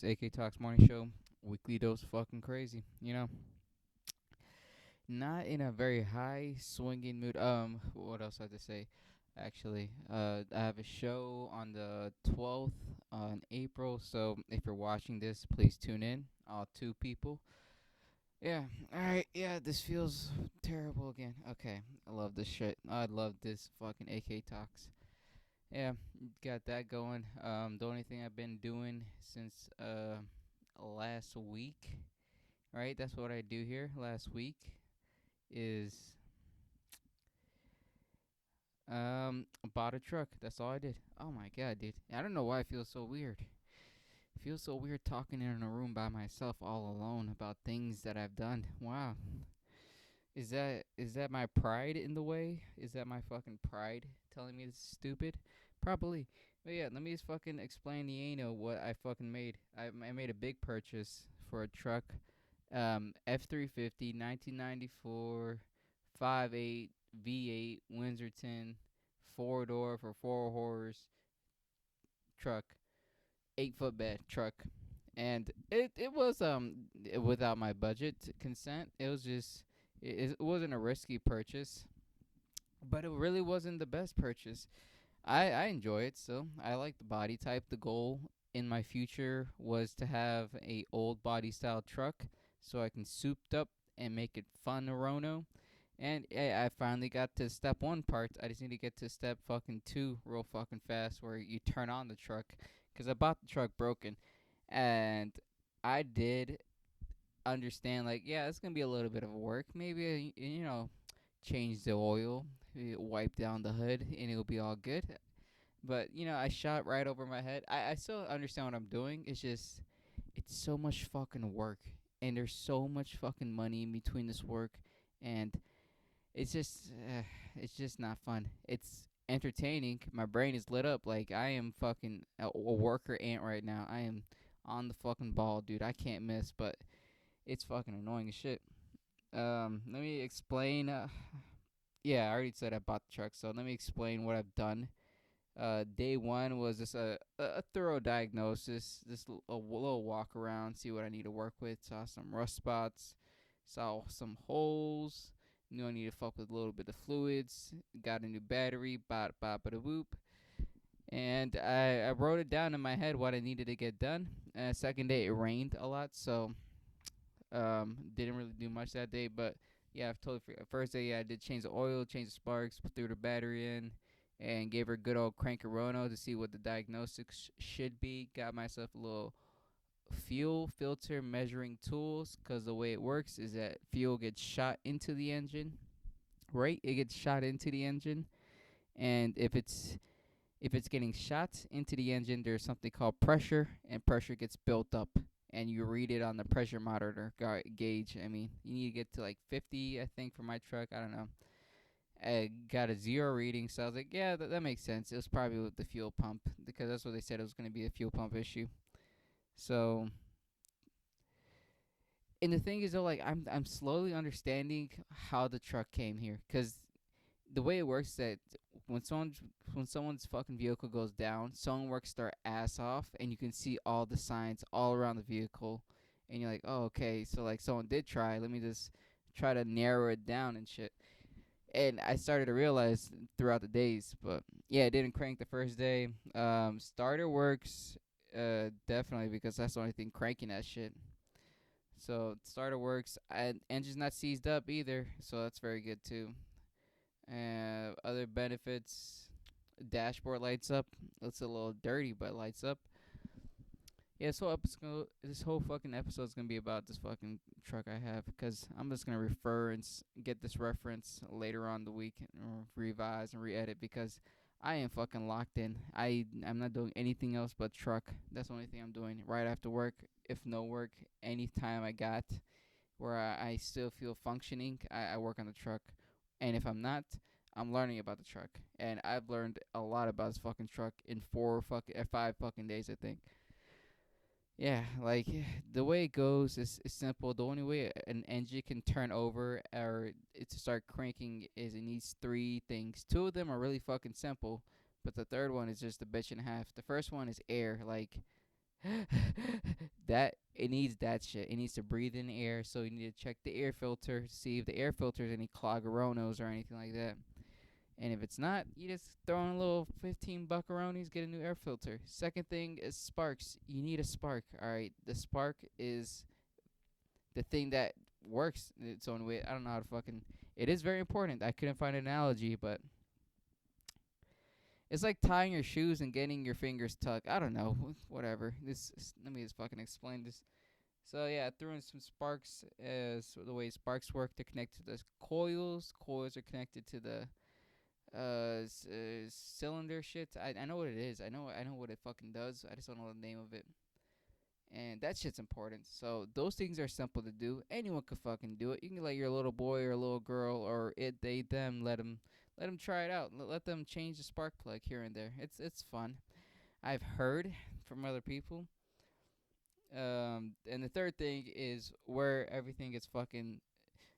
this AK Talks morning show. Weekly dose of fucking crazy. Not in a very high swinging mood. What else I have to say? Actually, I have a show on the 12th on April. So if you're watching this, please tune in. All two people. Yeah. All right. Yeah. This feels terrible again. Okay. I love this shit. I love this fucking AK Talks. Yeah, got that going. The only thing I've been doing since last week, right? That's what I do here. Last week is bought a truck. That's all I did. Oh my god, dude. I don't know why I feel so weird. It feels so weird talking in a room by myself all alone about things that I've done. Wow. Is that my pride in the way? Is that my fucking pride telling me this is stupid? Probably. But yeah, let me just fucking explain the what I fucking made. I made a big purchase for a truck, F350 1994 5.8 V8 Windsorton 4-door for four horse truck, 8 foot bed truck, and it was without my budget consent. It was just it wasn't a risky purchase, but it really wasn't the best purchase. I enjoy it still. I like the body type. The goal in my future was to have a old body style truck so I can souped up and make it fun Rono. And I finally got to step one part. I just need to get to step fucking two real fucking fast where you turn on the truck. Because I bought the truck broken. And I did understand, like, yeah, it's going to be a little bit of work. Maybe, change the oil, wipe down the hood, and it'll be all good. But, I shot right over my head. I still understand what I'm doing. It's just, it's so much fucking work. And there's so much fucking money in between this work. And it's just not fun. It's entertaining. My brain is lit up. Like, I am fucking a worker ant right now. I am on the fucking ball, dude. I can't miss, but it's fucking annoying as shit. Let me explain. Yeah, I already said I bought the truck, so let me explain what I've done. Day one was just a thorough diagnosis, just a little walk around, see what I need to work with. Saw some rust spots, saw some holes. Knew I needed to fuck with a little bit of fluids. Got a new battery, bop bop a whoop. And I wrote it down in my head what I needed to get done. Second day it rained a lot, so didn't really do much that day. But yeah, I've totally forgot. First day, yeah, I did change the oil, change the sparks, threw the battery in, and gave her a good old crankarono to see what the diagnostics should be. Got myself a little fuel filter measuring tools, because the way it works is that fuel gets shot into the engine, right? It gets shot into the engine, and if it's getting shot into the engine, there's something called pressure, and pressure gets built up. And you read it on the pressure monitor gauge. I mean, you need to get to like 50, I think, for my truck. I don't know. I got a zero reading, so I was like, yeah, that makes sense. It was probably with the fuel pump, because that's what they said it was going to be, a fuel pump issue. So, and the thing is, though, like, I'm slowly understanding how the truck came here, because the way it works is that when someone's fucking vehicle goes down, someone works their ass off, and you can see all the signs all around the vehicle, and you're like, oh, okay, so like someone did try. Let me just try to narrow it down and shit. And I started to realize throughout the days, but yeah, it didn't crank the first day. Starter works, definitely, because that's the only thing cranking that shit. So starter works, and engine's not seized up either, so that's very good too. Other benefits, dashboard lights up. Looks a little dirty, but lights up. Yeah, so this whole fucking episode is gonna be about this fucking truck I have, because I'm just gonna refer and get this reference later on the week and revise and re-edit, because I am fucking locked in. I'm not doing anything else but truck. That's the only thing I'm doing right after work. If no work, anytime I got where I still feel functioning, I work on the truck. And if I'm not, I'm learning about the truck. And I've learned a lot about this fucking truck in 5 fucking days, I think. Yeah, like, the way it goes is simple. The only way an engine can turn over or it to start cranking is it needs three things. Two of them are really fucking simple, but the third one is just a bitch and a half. The first one is air. Like, That it needs that shit. It needs to breathe in the air, so you need to check the air filter, see if the air filter has any cloggeronos or anything like that. And if it's not, you just throw in a little 15 buckaronis, get a new air filter. Second thing is sparks. You need a spark, all right? The spark is the thing that works its own way. I don't know how to fucking. It is very important. I couldn't find an analogy, but it's like tying your shoes and getting your fingers tucked. I don't know. Whatever. Let me just fucking explain this. So yeah, I threw in some sparks as the way sparks work. They're connected to the coils. Coils are connected to the cylinder shit. I know what it is. I know what it fucking does. I just don't know the name of it. And that shit's important. So those things are simple to do. Anyone could fucking do it. You can let your little boy or little girl or it, they, them, let them try it out. Let them change the spark plug here and there. It's fun. I've heard from other people. And the third thing is where everything gets fucking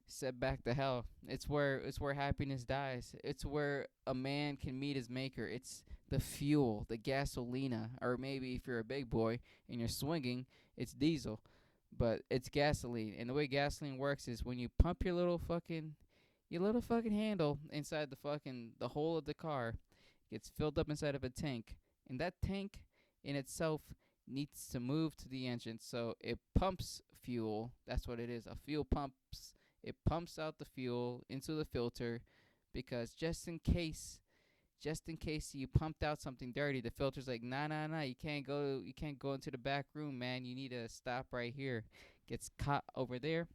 set back to hell. It's where happiness dies. It's where a man can meet his maker. It's the fuel, the gasolina, or maybe if you're a big boy and you're swinging, it's diesel, but it's gasoline. And the way gasoline works is when you pump your little fucking handle inside the hole of the car gets filled up inside of a tank, and that tank in itself needs to move to the engine, so it pumps fuel. That's what it is. A fuel pumps. It pumps out the fuel into the filter because just in case you pumped out something dirty, the filter's like, nah, you can't go into the back room, man. You need to stop right here. Gets caught over there.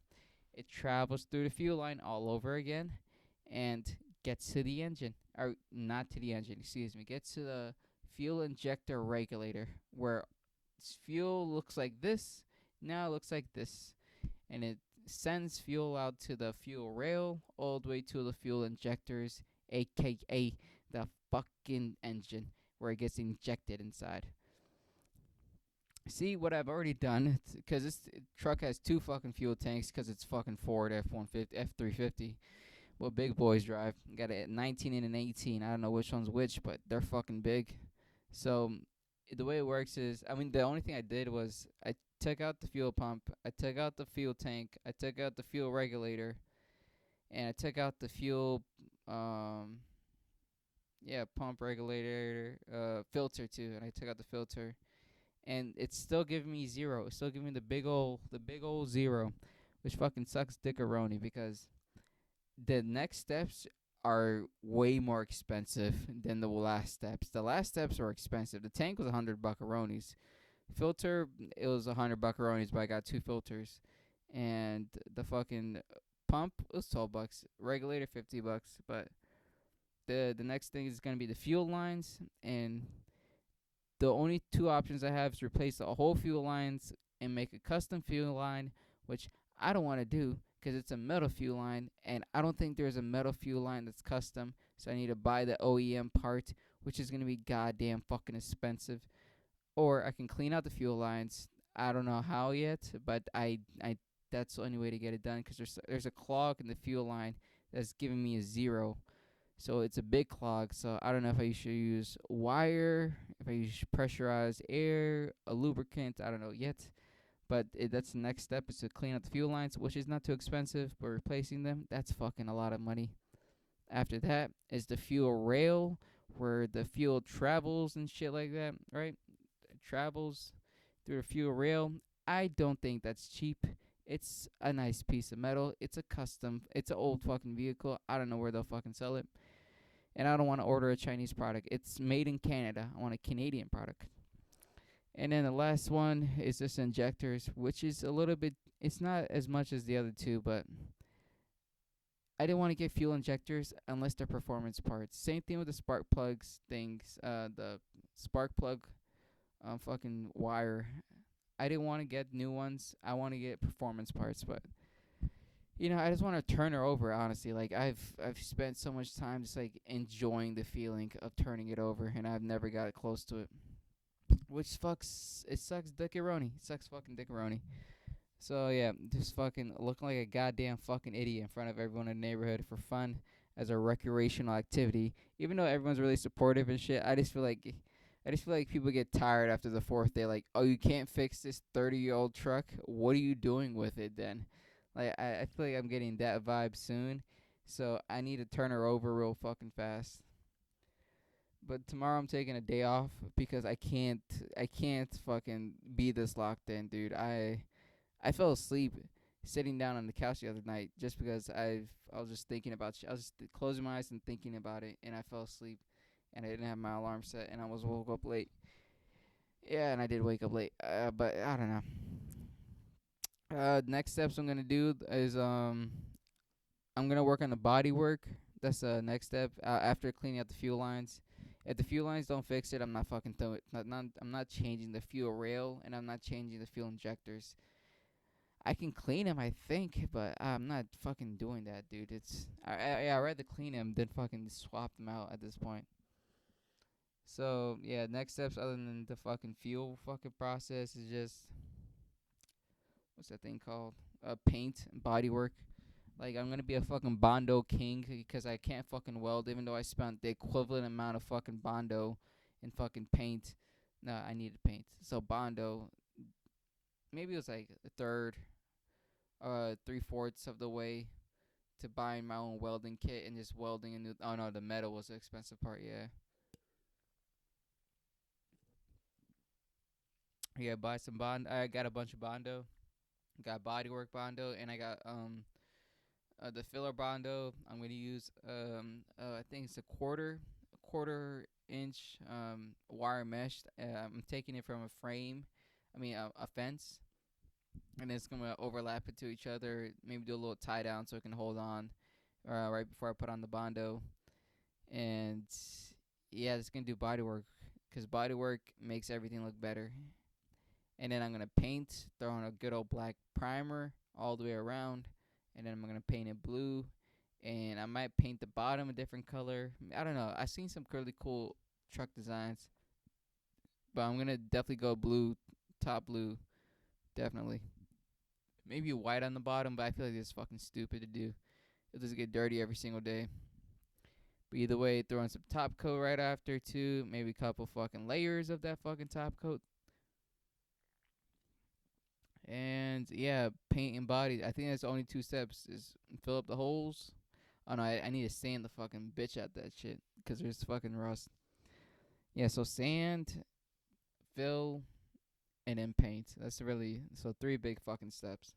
It travels through the fuel line all over again and gets to the engine. Or not to the engine, excuse me. Gets to the fuel injector regulator where fuel looks like this. Now it looks like this. And it sends fuel out to the fuel rail all the way to the fuel injectors, aka the fucking engine, where it gets injected inside. See what I've already done? Because this truck has two fucking fuel tanks. Because it's fucking Ford F150, F350. What big boys drive? Got a 19 and an 18. I don't know which one's which, but they're fucking big. So the way it works is, I mean, the only thing I did was I took out the fuel pump, I took out the fuel tank, I took out the fuel regulator, and I took out the fuel, pump regulator, filter too, and I took out the filter, and it's still giving me zero. It's still giving me the big old zero, which fucking sucks dickaroni because the next steps are way more expensive than the last steps. The last steps are expensive. The tank was 100 buckaronis. Filter, it was 100 buckaronis, but I got two filters. And the fucking pump was 12 bucks. Regulator, 50 bucks. But the next thing is going to be the fuel lines. And the only two options I have is replace the whole fuel lines and make a custom fuel line, which I don't want to do because it's a metal fuel line, and I don't think there's a metal fuel line that's custom, so I need to buy the OEM part, which is going to be goddamn fucking expensive. Or I can clean out the fuel lines. I don't know how yet, but I that's the only way to get it done because there's a clog in the fuel line that's giving me a zero. So it's a big clog, so I don't know if I should use wire, if I use pressurized air, a lubricant, I don't know yet. But that's the next step is to clean up the fuel lines, which is not too expensive, but replacing them, that's fucking a lot of money. After that is the fuel rail, where the fuel travels and shit like that, right? It travels through the fuel rail. I don't think that's cheap. It's a nice piece of metal. It's an old fucking vehicle. I don't know where they'll fucking sell it. And I don't want to order a Chinese product. It's made in Canada. I want a Canadian product. And then the last one is just injectors, which is a little bit, it's not as much as the other two, but I didn't want to get fuel injectors unless they're performance parts. Same thing with the spark plugs things, the spark plug fucking wire. I didn't want to get new ones. I want to get performance parts, but I just want to turn her over, honestly. Like I've spent so much time just like enjoying the feeling of turning it over, and I've never got close to it. Which it sucks dickaroni. It sucks fucking dickaroni. So yeah, just fucking looking like a goddamn fucking idiot in front of everyone in the neighborhood for fun as a recreational activity. Even though everyone's really supportive and shit, I just feel like I just feel like people get tired after the fourth day. Like, oh, you can't fix this 30-year-old truck. What are you doing with it then? Like, I feel like I'm getting that vibe soon. So I need to turn her over real fucking fast. But tomorrow I'm taking a day off because I can't fucking be this locked in, dude. I fell asleep sitting down on the couch the other night just because I was just thinking about I was just closing my eyes and thinking about it, and I fell asleep and I didn't have my alarm set and I was woke up late. Yeah, and I did wake up late. But I don't know. Next steps I'm gonna do is I'm gonna work on the body work. That's the next step. After cleaning out the fuel lines. If the fuel lines don't fix it, I'm not fucking throwing it. I'm not changing the fuel rail, and I'm not changing the fuel injectors. I can clean them, I think, but I'm not fucking doing that, dude. I'd rather clean them than fucking swap them out at this point. So yeah, next steps other than the fucking fuel fucking process is just what's that thing called? Paint and body work. Like I'm gonna be a fucking Bondo king because I can't fucking weld, even though I spent the equivalent amount of fucking Bondo in fucking paint. No, I needed paint. So Bondo, maybe it was like a third, 3/4 of the way to buying my own welding kit and just welding a new. Oh no, the metal was the expensive part. Yeah, yeah. Buy some bond. I got a bunch of Bondo. Got bodywork Bondo, and I got the filler Bondo. I'm gonna use I think it's a quarter inch wire mesh. I'm taking it from a frame. I mean a fence, and it's gonna overlap it to each other. Maybe do a little tie down so it can hold on. Right before I put on the Bondo, and yeah, it's gonna do body work because body work makes everything look better. And then I'm gonna paint, throw on a good old black primer all the way around, and then I'm gonna paint it blue, and I might paint the bottom a different color. I don't know. I've seen some really cool truck designs, but I'm gonna definitely go blue, top blue, definitely. Maybe white on the bottom, but I feel like it's fucking stupid to do. It'll just get dirty every single day. But either way, throw in some top coat right after too. Maybe a couple fucking layers of that fucking top coat. And yeah, paint and body. I think that's the only two steps is fill up the holes. Oh no, I need to sand the fucking bitch out that shit because there's fucking rust. Yeah, so sand, fill, and then paint. That's really so three big fucking steps.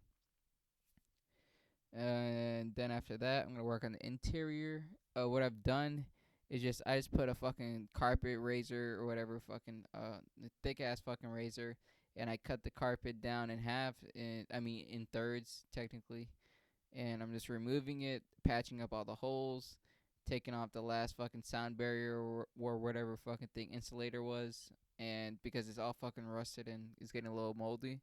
And then after that, I'm gonna work on the interior. What I've done is I just put a fucking carpet razor or whatever fucking thick ass fucking razor, and I cut the carpet down in half. In thirds technically, and I'm just removing it, patching up all the holes, taking off the last fucking sound barrier or whatever fucking thing insulator was, and because it's all fucking rusted and it's getting a little moldy,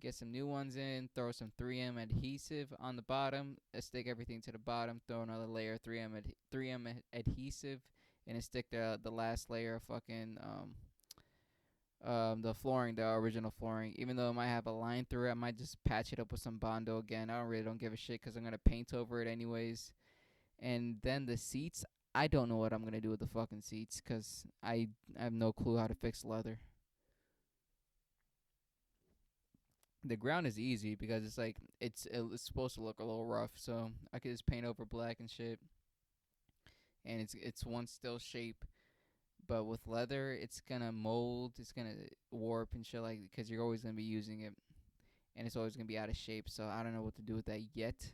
get some new ones in, throw some 3M adhesive on the bottom, stick everything to the bottom, throw another layer of 3M adhesive, and then stick the last layer of fucking the flooring, the original flooring. Even though it might have a line through it, I might just patch it up with some Bondo again. I don't give a shit because I'm gonna paint over it anyways. And then the seats, I don't know what I'm gonna do with the fucking seats because I have no clue how to fix leather. The ground is easy because it's like it's supposed to look a little rough, so I could just paint over black and shit, and it's one still shape. But with leather, it's gonna mold, it's gonna warp and shit like because you're always gonna be using it, and it's always gonna be out of shape. So I don't know what to do with that yet.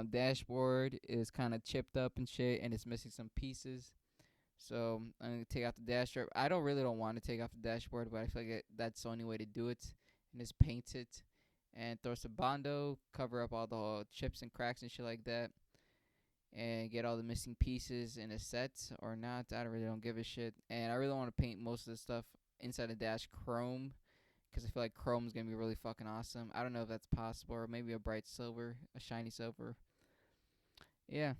Dashboard is kind of chipped up and shit, and it's missing some pieces. So I'm gonna take out the dashboard. I don't want to take off the dashboard, but I feel like that's the only way to do it. And just paint it, and throw some Bondo, cover up all the chips and cracks and shit like that, and get all the missing pieces in a set or not. I don't give a shit. And I really want to paint most of the stuff inside the dash chrome because I feel like chrome is gonna be really fucking awesome. I don't know if that's possible or maybe a bright silver, a shiny silver. Yeah.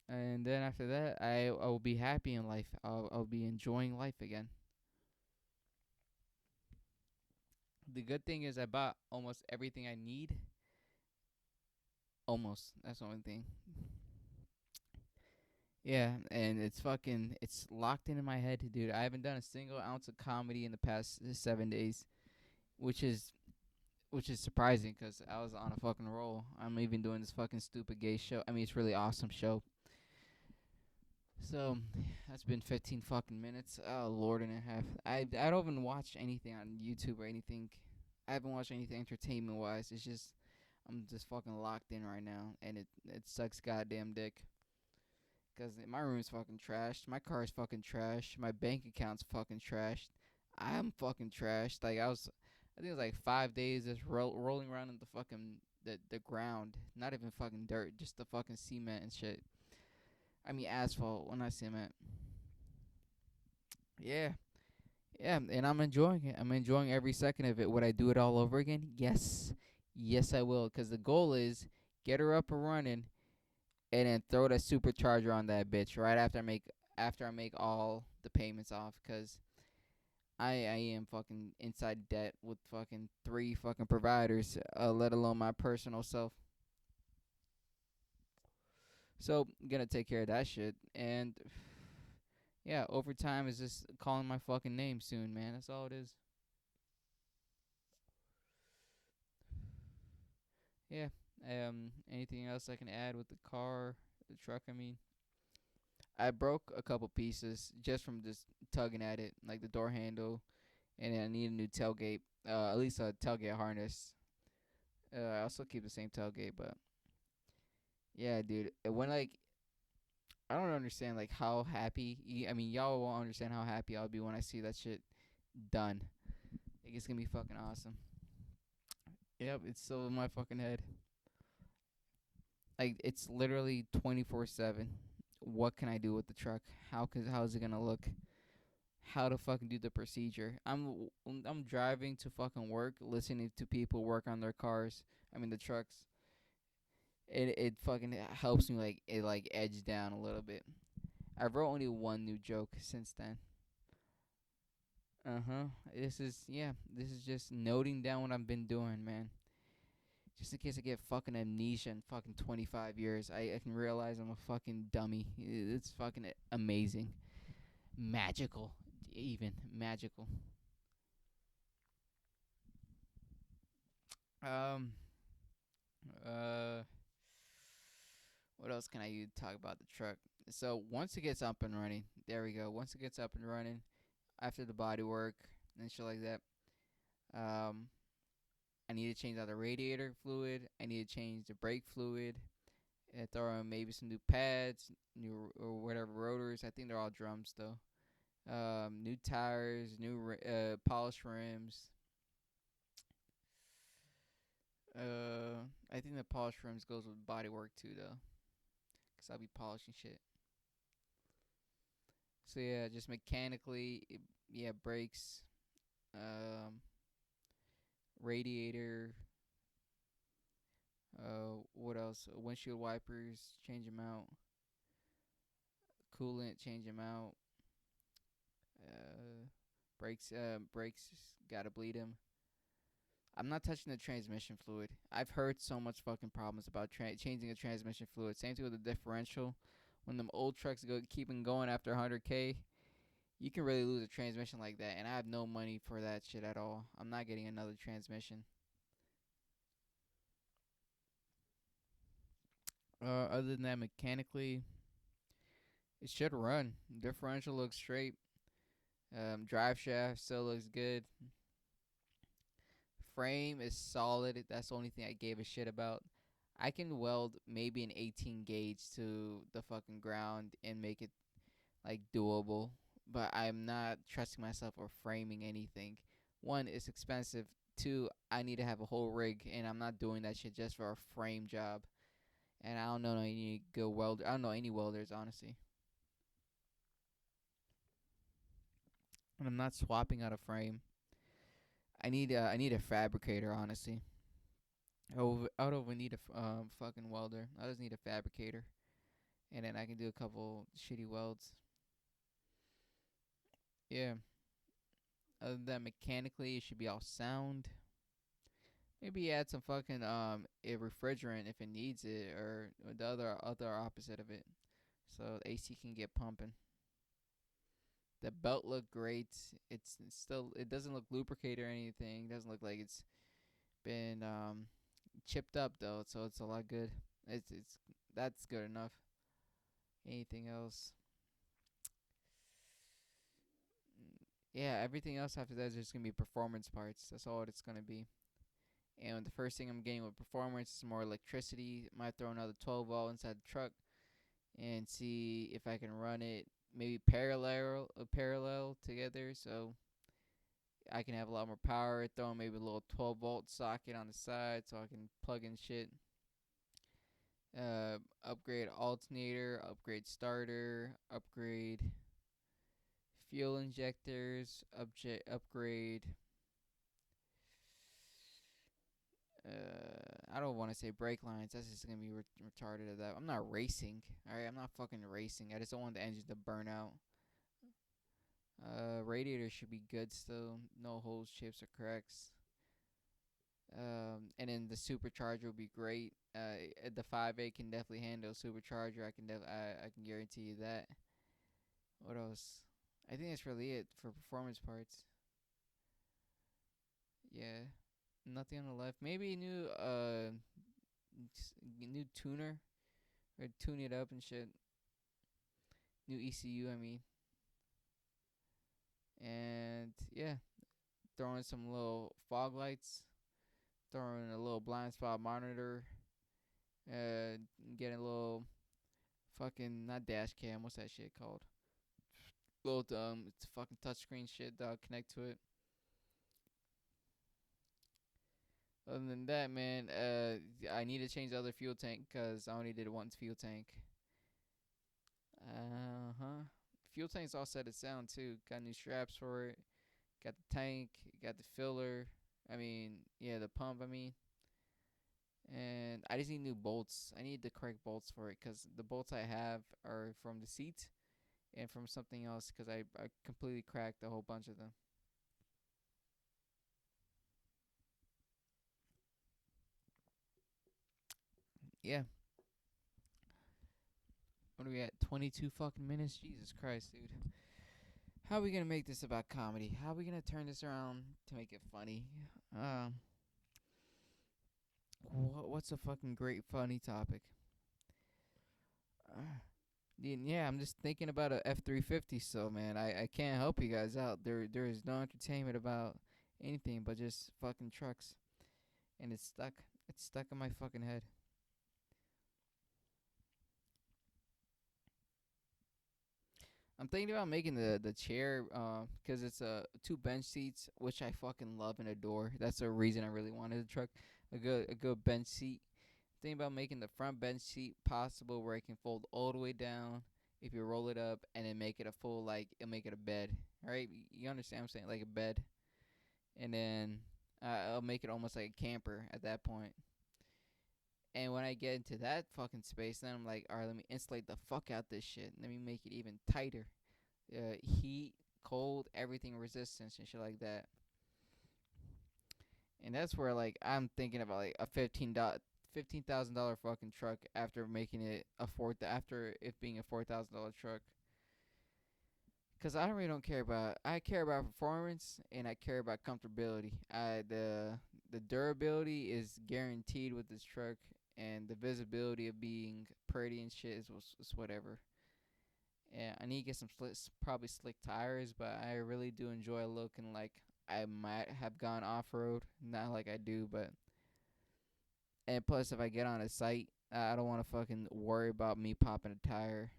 And then after that, I will be happy in life. I'll be enjoying life again. The good thing is I bought almost everything I need. Almost. That's the only thing. Yeah, and it's locked into my head, dude. I haven't done a single ounce of comedy in the past 7 days, which is which is surprising because I was on a fucking roll. I'm even doing this fucking stupid gay show. I mean, it's really awesome show. So that's been 15 fucking minutes. Oh lord and a half. I don't even watch anything on YouTube or anything. I haven't watched anything entertainment wise. It's just I'm just fucking locked in right now, and it sucks goddamn dick. Cause my room's fucking trashed. My car's fucking trashed. My bank account's fucking trashed. I'm fucking trashed. I think it was like 5 days just rolling around in the fucking the ground. Not even fucking dirt, just the fucking cement and shit. I mean asphalt, when I cement. Yeah, yeah, and I'm enjoying it. I'm enjoying every second of it. Would I do it all over again? Yes, yes, I will. Cause the goal is get her up and running, and then throw the supercharger on that bitch right after I make all the payments off. Cause I am fucking inside debt with fucking three fucking providers, let alone my personal self. So I'm gonna take care of that shit. And yeah, overtime is just calling my fucking name soon, man. That's all it is. Yeah. Anything else I can add with the car, the truck? I mean, I broke a couple pieces just from just tugging at it, like the door handle, and then I need a new tailgate. At least a tailgate harness. I also keep the same tailgate, but yeah, dude. When like I don't understand like how happy. I mean, y'all won't understand how happy I'll be when I see that shit done. Like it's gonna be fucking awesome. Yep, it's still in my fucking head. Like it's literally 24/7. What can I do with the truck? How's it gonna look? How to fucking do the procedure? I'm driving to fucking work, listening to people work on their cars. I mean the trucks. It fucking helps me like edge down a little bit. I wrote only one new joke since then. Uh-huh. This is just noting down what I've been doing, man. Just in case I get fucking amnesia in fucking 25 years, I can realize I'm a fucking dummy. It's fucking amazing. Magical. Even. Magical. Um, uh, what else can I talk about the truck? So once it gets up and running, there we go. Once it gets up and running, after the body work and shit like that, um, I need to change out the radiator fluid. I need to change the brake fluid. Throw in maybe some new pads, new or whatever rotors. I think they're all drums though. New tires, new polished rims. I think the polished rims goes with body work too though, cause I'll be polishing shit. So yeah, just mechanically, yeah, brakes, um, radiator. What else? Windshield wipers, change them out. Coolant, change them out. Uh, brakes, gotta bleed them. I'm not touching the transmission fluid. I've heard so much fucking problems about changing a transmission fluid. Same thing with the differential. When them old trucks go keeping going after 100K, you can really lose a transmission like that. And I have no money for that shit at all. I'm not getting another transmission. Other than that, mechanically, it should run. Differential looks straight. Drive shaft still looks good. Frame is solid. That's the only thing I gave a shit about. I can weld maybe an 18 gauge to the fucking ground and make it like doable, but I'm not trusting myself or framing anything. One, it's expensive. Two, I need to have a whole rig, and I'm not doing that shit just for a frame job. And I don't know any good welder. I don't know any welders honestly, and I'm not swapping out a frame. I need a fabricator honestly. I don't even need a fucking welder. I just need a fabricator, and then I can do a couple shitty welds. Yeah. Other than that, mechanically, it should be all sound. Maybe add some fucking a refrigerant if it needs it, or the other opposite of it. so the AC can get pumping. The belt looked great. It's still, it doesn't look lubricated or anything. It doesn't look like it's been chipped up though, so it's a lot good. It's That's good enough. Anything else? Yeah, everything else after that is just gonna be performance parts. That's all it's gonna be. And the first thing I'm getting with performance is more electricity. Might throw another 12 volt inside the truck and see if I can run it maybe parallel together, so I can have a lot more power. Throw maybe a little 12 volt socket on the side so I can plug in shit. Upgrade alternator, upgrade starter, upgrade fuel injectors, upgrade. I don't want to say brake lines. That's just gonna be retarded at that. I'm not racing. All right, I'm not fucking racing. I just don't want the engine to burn out. Radiator should be good still. No holes, chips, or cracks. And then the supercharger will be great. The 5A can definitely handle supercharger. I can guarantee you that. What else? I think that's really it for performance parts. Yeah, nothing on the left. Maybe new tuner or tune it up and shit. New ECU, I mean. And yeah, throwing some little fog lights, throwing a little blind spot monitor, uh, getting a little fucking not dash cam. What's that shit called? Little it's fucking touchscreen shit. Connect to it. Other than that, man, I need to change the other fuel tank because I only did one fuel tank. Uh-huh. Fuel tank's all set to sound too. Got new straps for it. Got the tank. Got the filler. I mean, yeah, the pump. I mean, and I just need new bolts. I need the correct bolts for it because the bolts I have are from the seat and from something else because I completely cracked a whole bunch of them. Yeah. What are we at? 22 fucking minutes? Jesus Christ, dude. How are we gonna make this about comedy? How are we gonna turn this around to make it funny? Um, what's a fucking great funny topic? Uh, yeah, I'm just thinking about a F350. So man, I can't help you guys out. There is no entertainment about anything but just fucking trucks, and it's stuck. It's stuck in my fucking head. I'm thinking about making the chair, cause it's two bench seats, which I fucking love and adore. That's the reason I really wanted a truck, a good bench seat. Thinking about making the front bench seat possible where it can fold all the way down if you roll it up and then make it a full, like it'll make it a bed. All right, you understand what I'm saying? Like a bed, and then I'll make it almost like a camper at that point. And when I get into that fucking space, then I'm like, all right, let me insulate the fuck out this shit. Let me make it even tighter. Heat, cold, everything resistance and shit like that. And that's where like I'm thinking about like a $15,000 fucking truck after making it after it being a $4,000 truck. Cause I really don't care about. I care about performance and I care about comfortability. The durability is guaranteed with this truck, and the visibility of being pretty and shit is whatever. Yeah, I need to get some probably slick tires, but I really do enjoy looking like I might have gone off road. Not like I do, but and plus, if I get on a site, I don't want to fucking worry about me popping a tire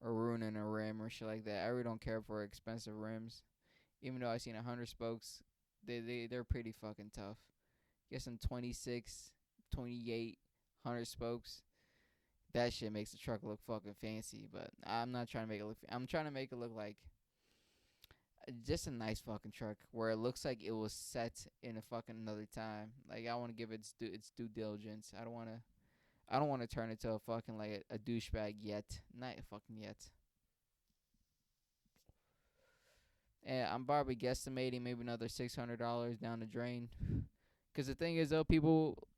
or ruining a rim or shit like that. I really don't care for expensive rims. Even though I've seen 100 spokes, they're pretty fucking tough. Get some 26, 28, 100 spokes. That shit makes the truck look fucking fancy, but I'm not trying to make it look. I'm trying to make it look like just a nice fucking truck where it looks like it was set in a fucking another time. Like I want to give it its due diligence. I don't want to turn it to a fucking like a douchebag yet. Not fucking yet. And I'm probably guesstimating maybe another $600 down the drain. Cause the thing is though, people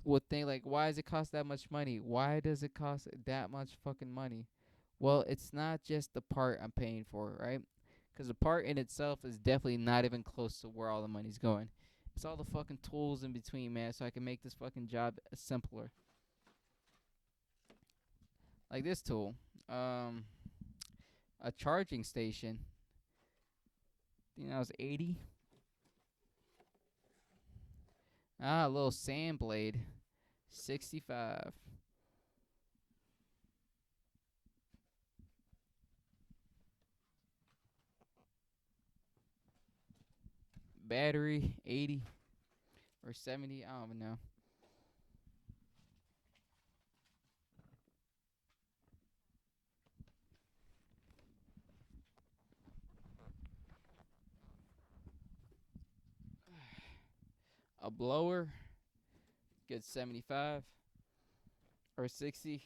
would think like, why does it cost that much money? Why does it cost that much fucking money? Well, it's not just the part I'm paying for, right? Because the part in itself is definitely not even close to where all the money's going. It's all the fucking tools in between, man, so I can make this fucking job simpler. Like this tool, um, a charging station. You know, it's 80. Ah, a little sand blade, 65. Battery, 80 or 70. I don't even know. A blower, good 75 or 60.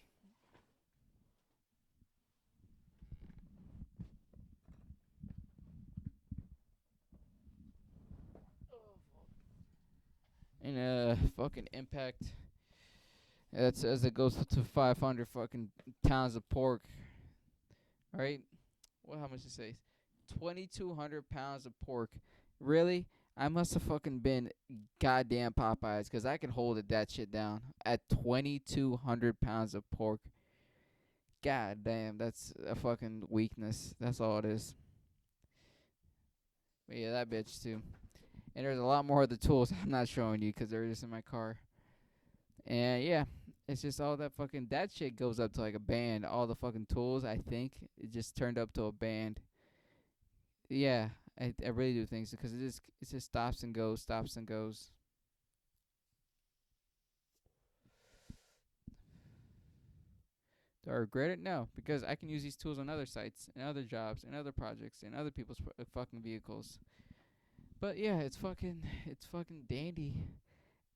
And fucking impact. That says it goes to 500 fucking pounds of pork, right? Well, how much it says? 2,200 pounds of pork. Really? I must have fucking been goddamn Popeyes because I can hold that shit down at 2,200 pounds of pork. God damn, that's a fucking weakness. That's all it is. But yeah, that bitch too. And there's a lot more of the tools I'm not showing you because they're just in my car. And yeah, it's just all that fucking that shit goes up to like a band. All the fucking tools, I think it just turned up to a band. Yeah, I really do think so because it just stops and goes, stops and goes. Do I regret it? No, because I can use these tools on other sites, and other jobs, and other projects, and other people's fucking vehicles. But yeah, it's fucking dandy.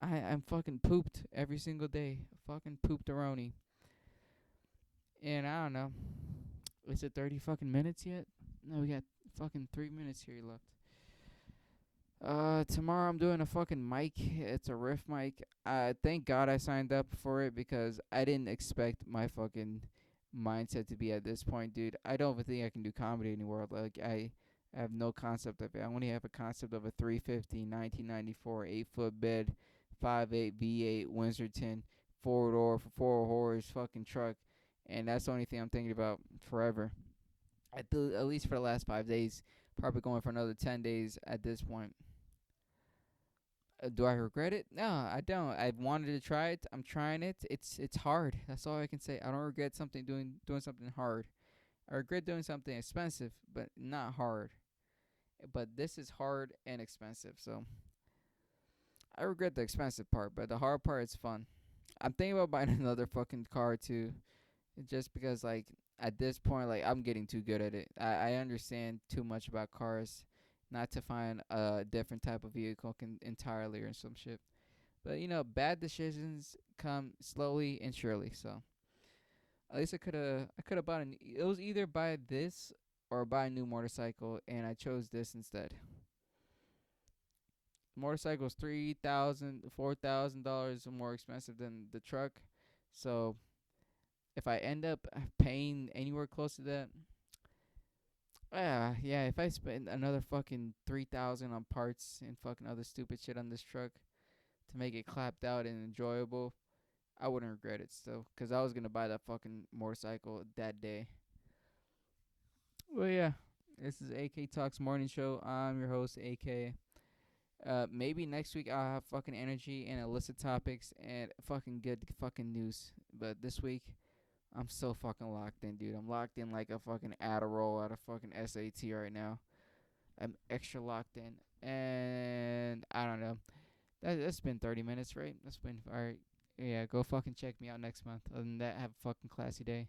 I'm fucking pooped every single day. Fucking pooped aroni. And I don't know. Is it 30 fucking minutes yet? No, we got fucking 3 minutes here left. Tomorrow I'm doing a fucking mic. It's a riff mic. Thank God I signed up for it because I didn't expect my fucking mindset to be at this point, dude. I don't even think I can do comedy anymore. Like I have no concept of it. I only have a concept of a 350 1994 8-foot bed, 5.8 V8 Windsorton 4-door for 4 horse fucking truck, and that's the only thing I'm thinking about forever. At least for the last 5 days. Probably going for another 10 days at this point. Do I regret it? No, I don't. I wanted to try it. I'm trying it. It's hard. That's all I can say. I don't regret something doing something hard. I regret doing something expensive, but not hard. But this is hard and expensive, so I regret the expensive part, but the hard part is fun. I'm thinking about buying another fucking car too, just because like at this point like I'm getting too good at it. I understand too much about cars not to find a different type of vehicle entirely or some shit. But you know, bad decisions come slowly and surely. So at least I could have bought it was either buy this or buy a new motorcycle, and I chose this instead. Motorcycle's $3,000 more expensive than the truck. So if I end up paying anywhere close to that, yeah, if I spend another fucking 3,000 on parts and fucking other stupid shit on this truck to make it clapped out and enjoyable, I wouldn't regret it still, cause I was gonna buy that fucking motorcycle that day. Well, yeah, this is AK Talks Morning Show. I'm your host, AK. Maybe next week I'll have fucking energy and a list of topics and fucking good fucking news. But this week I'm so fucking locked in, dude. I'm locked in like a fucking Adderall out of fucking SAT right now. I'm extra locked in, and I don't know. That's been 30 minutes, right? That's been alright. Yeah, go fucking check me out next month. Other than that, have a fucking classy day.